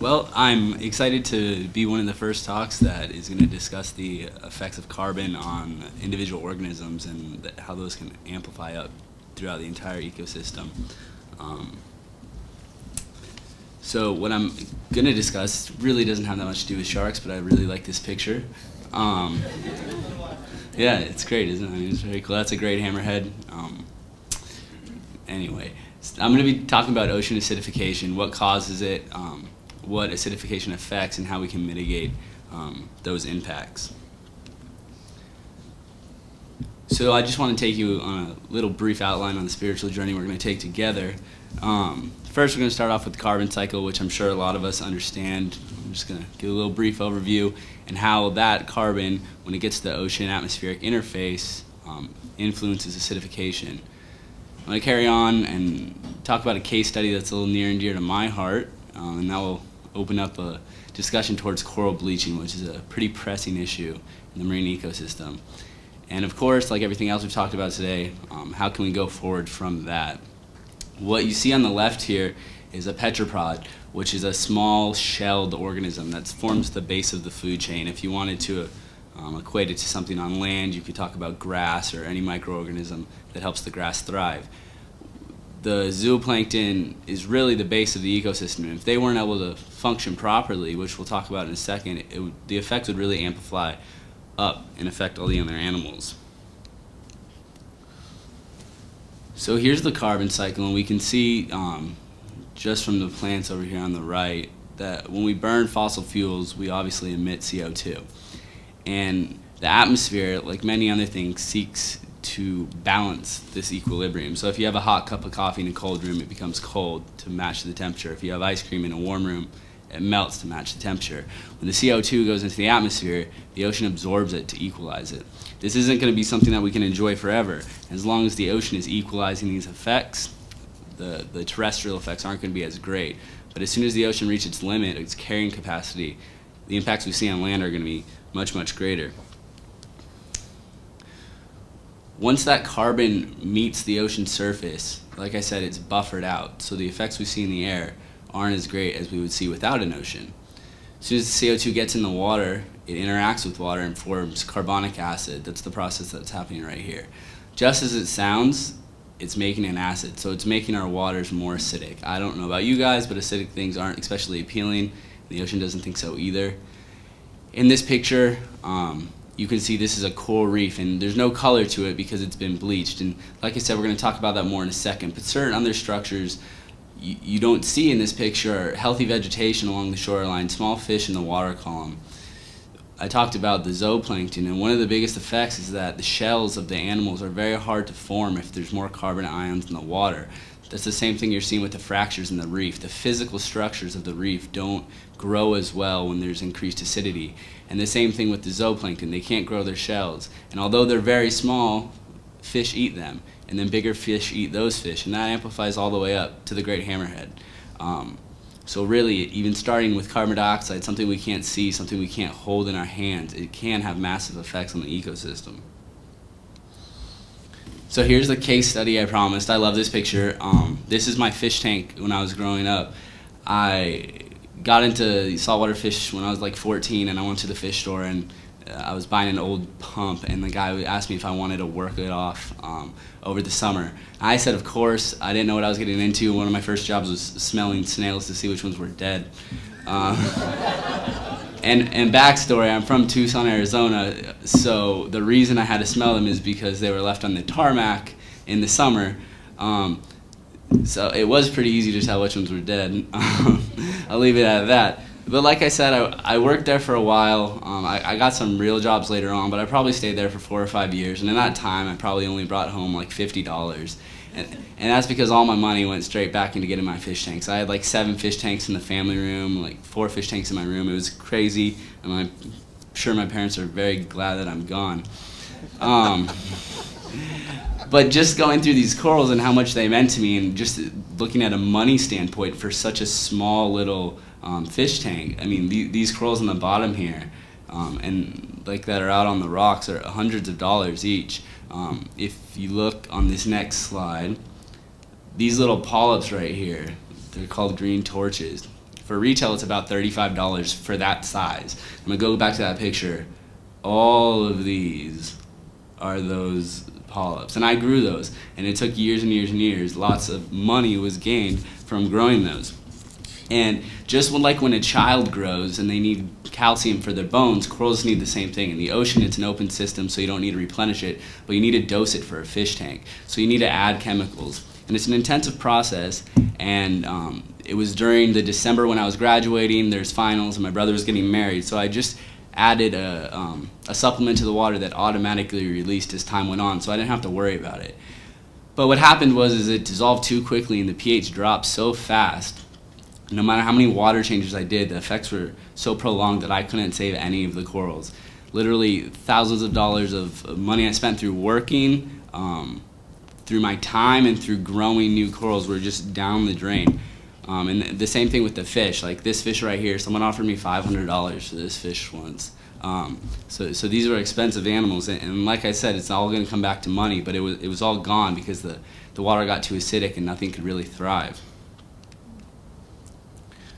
Well, I'm excited to be one of the first talks that is going to discuss the effects of carbon on individual organisms and how those can amplify up throughout the entire ecosystem. Um, so what I'm going to discuss really doesn't have that much to do with sharks, but I really like this picture. Um, yeah, it's great, isn't it? I mean, it's very cool. That's a great hammerhead. Anyway, I'm going to be talking about ocean acidification, what causes it, what acidification affects, and how we can mitigate those impacts. So I just want to take you on a little brief outline on the spiritual journey we're going to take together. First, we're going to start off with the carbon cycle, which I'm sure a lot of us understand. I'm just going to give a little brief overview and how that carbon, when it gets to the ocean-atmospheric interface, influences acidification. I'm going to carry on and talk about a case study that's a little near and dear to my heart, and that will open up a discussion towards coral bleaching, which is a pretty pressing issue in the marine ecosystem. And of course, like everything else we've talked about today, how can we go forward from that? What you see on the left here is a petroprod, which is a small shelled organism that forms the base of the food chain. If you wanted to equate it to something on land, you could talk about grass or any microorganism that helps the grass thrive. The zooplankton is really the base of the ecosystem, and if they weren't able to function properly, which we'll talk about in a second, the effects would really amplify up and affect all the other animals. So here's the carbon cycle, and we can see just from the plants over here on the right that when we burn fossil fuels, we obviously emit CO2. And the atmosphere, like many other things, seeks to balance this equilibrium. So if you have a hot cup of coffee in a cold room, it becomes cold to match the temperature. If you have ice cream in a warm room, it melts to match the temperature. When the CO2 goes into the atmosphere, the ocean absorbs it to equalize it. This isn't going to be something that we can enjoy forever. As long as the ocean is equalizing these effects, the terrestrial effects aren't going to be as great. But as soon as the ocean reaches its limit, its carrying capacity, the impacts we see on land are going to be much, much greater. Once that carbon meets the ocean surface, like I said, it's buffered out. So the effects we see in the air aren't as great as we would see without an ocean. As soon as the CO2 gets in the water, it interacts with water and forms carbonic acid. That's the process that's happening right here. Just as it sounds, it's making an acid, so it's making our waters more acidic. I don't know about you guys, but acidic things aren't especially appealing. The ocean doesn't think so either. In this picture, you can see this is a coral reef, and there's no color to it because it's been bleached. And like I said, we're going to talk about that more in a second. But certain other structures you don't see in this picture are healthy vegetation along the shoreline, small fish in the water column. I talked about the zooplankton, and one of the biggest effects is that the shells of the animals are very hard to form if there's more carbon ions in the water. That's the same thing you're seeing with the fractures in the reef. The physical structures of the reef don't grow as well when there's increased acidity. And the same thing with the zooplankton. They can't grow their shells. And although they're very small, fish eat them. And then bigger fish eat those fish. And that amplifies all the way up to the great hammerhead. So really, even starting with carbon dioxide, something we can't see, something we can't hold in our hands, it can have massive effects on the ecosystem. So here's the case study I promised. I love this picture. This is my fish tank when I was growing up. I got into saltwater fish when I was like 14, and I went to the fish store, and I was buying an old pump, and the guy asked me if I wanted to work it off over the summer. I said, of course. I didn't know what I was getting into. One of my first jobs was smelling snails to see which ones were dead. And backstory, I'm from Tucson, Arizona, so the reason I had to smell them is because they were left on the tarmac in the summer. So it was pretty easy to tell which ones were dead. I'll leave it at that. But like I said, I worked there for a while. I got some real jobs later on, but I probably stayed there for 4 or 5 years. And in that time, I probably only brought home like $50. And that's because all my money went straight back into getting my fish tanks. I had like 7 fish tanks in the family room, like 4 fish tanks in my room. It was crazy, and I'm sure my parents are very glad that I'm gone. But just going through these corals and how much they meant to me, and just looking at a money standpoint for such a small little fish tank. I mean, these corals on the bottom here, and like that are out on the rocks, are hundreds of dollars each. If you look on this next slide, these little polyps right here, they're called green torches. For retail, it's about $35 for that size. I'm gonna go back to that picture. All of these are those polyps, and I grew those, and it took years and years and years. Lots of money was gained from growing those. And just like when a child grows and they need calcium for their bones, corals need the same thing. In the ocean, it's an open system, so you don't need to replenish it, but you need to dose it for a fish tank. So you need to add chemicals. And it's an intensive process, and it was during the December when I was graduating, there's finals, and my brother was getting married, so I just added a supplement to the water that automatically released as time went on, so I didn't have to worry about it. But what happened was it dissolved too quickly, and the pH dropped so fast. No matter how many water changes I did, the effects were so prolonged that I couldn't save any of the corals. Literally thousands of dollars of money I spent through working, through my time, and through growing new corals were just down the drain. And the same thing with the fish. Like this fish right here, someone offered me $500 for this fish once. So these were expensive animals, and like I said, it's all going to come back to money, but it was all gone because the water got too acidic and nothing could really thrive.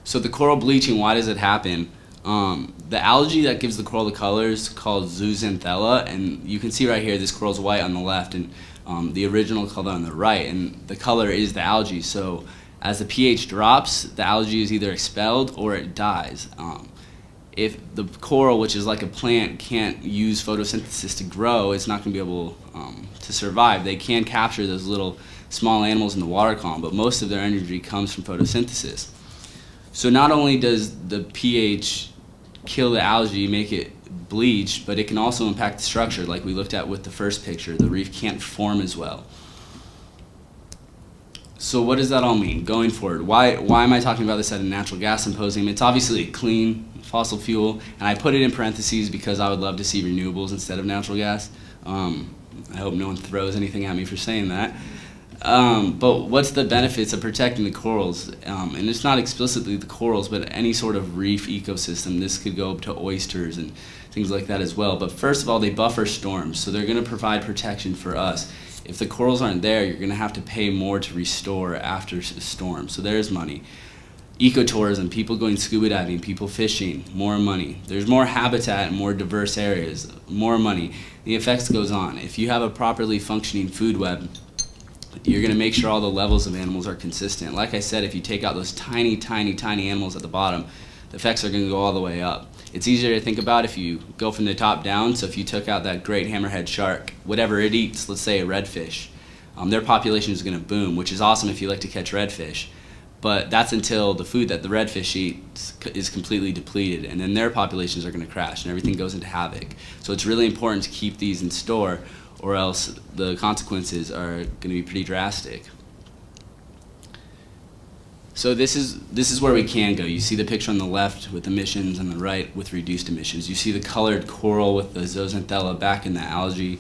So the coral bleaching, why does it happen? The algae that gives the coral the colors called zooxanthella, and you can see right here this coral's white on the left and the original color on the right, and the color is the algae. So as the pH drops, the algae is either expelled or it dies. If the coral, which is like a plant, can't use photosynthesis to grow, it's not going to be able to survive. They can capture those little small animals in the water column, but most of their energy comes from photosynthesis. So not only does the pH kill the algae, make it bleach, but it can also impact the structure, like we looked at with the first picture. The reef can't form as well. So what does that all mean going forward? Why am I talking about this at a natural gas symposium? It's obviously a clean fossil fuel, and I put it in parentheses because I would love to see renewables instead of natural gas. I hope no one throws anything at me for saying that. But what's the benefits of protecting the corals? And it's not explicitly the corals, but any sort of reef ecosystem. This could go up to oysters and things like that as well. But first of all, they buffer storms, so they're going to provide protection for us. If the corals aren't there, you're going to have to pay more to restore after a storm, so there's money. Ecotourism, people going scuba diving, people fishing, more money. There's more habitat and more diverse areas, more money. The effects goes on. If you have a properly functioning food web, you're going to make sure all the levels of animals are consistent. Like I said, if you take out those tiny, tiny, tiny animals at the bottom, the effects are going to go all the way up. It's easier to think about if you go from the top down. So if you took out that great hammerhead shark, whatever it eats, let's say a redfish, their population is going to boom, which is awesome if you like to catch redfish. But that's until the food that the redfish eats is completely depleted, and then their populations are going to crash and everything goes into havoc. So it's really important to keep these in store, or else the consequences are going to be pretty drastic. So this is where we can go. You see the picture on the left with emissions, and the right with reduced emissions. You see the colored coral with the zooxanthella back in the algae.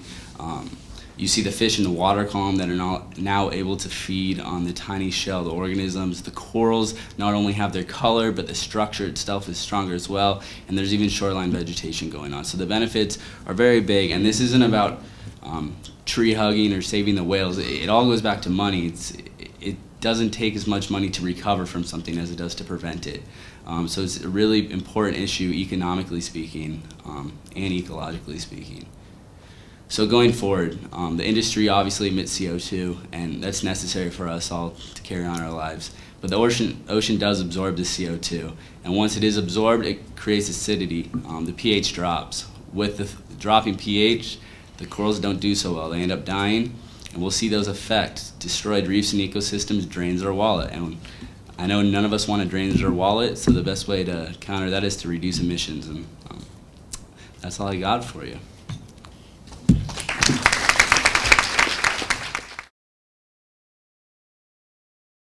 You see the fish in the water column that are now able to feed on the tiny shelled organisms. The corals not only have their color, but the structure itself is stronger as well, and there's even shoreline vegetation going on. So the benefits are very big, and this isn't about tree hugging or saving the whales. It all goes back to money. It doesn't take as much money to recover from something as it does to prevent it. So it's a really important issue economically speaking and ecologically speaking. So going forward, the industry obviously emits CO2, and that's necessary for us all to carry on our lives. But the ocean does absorb the CO2, and once it is absorbed, it creates acidity. The pH drops. With the dropping pH, the corals don't do so well. They end up dying, and we'll see those effects. Destroyed reefs and ecosystems drains our wallet, and I know none of us want to drain our wallet, so the best way to counter that is to reduce emissions, and that's all I got for you.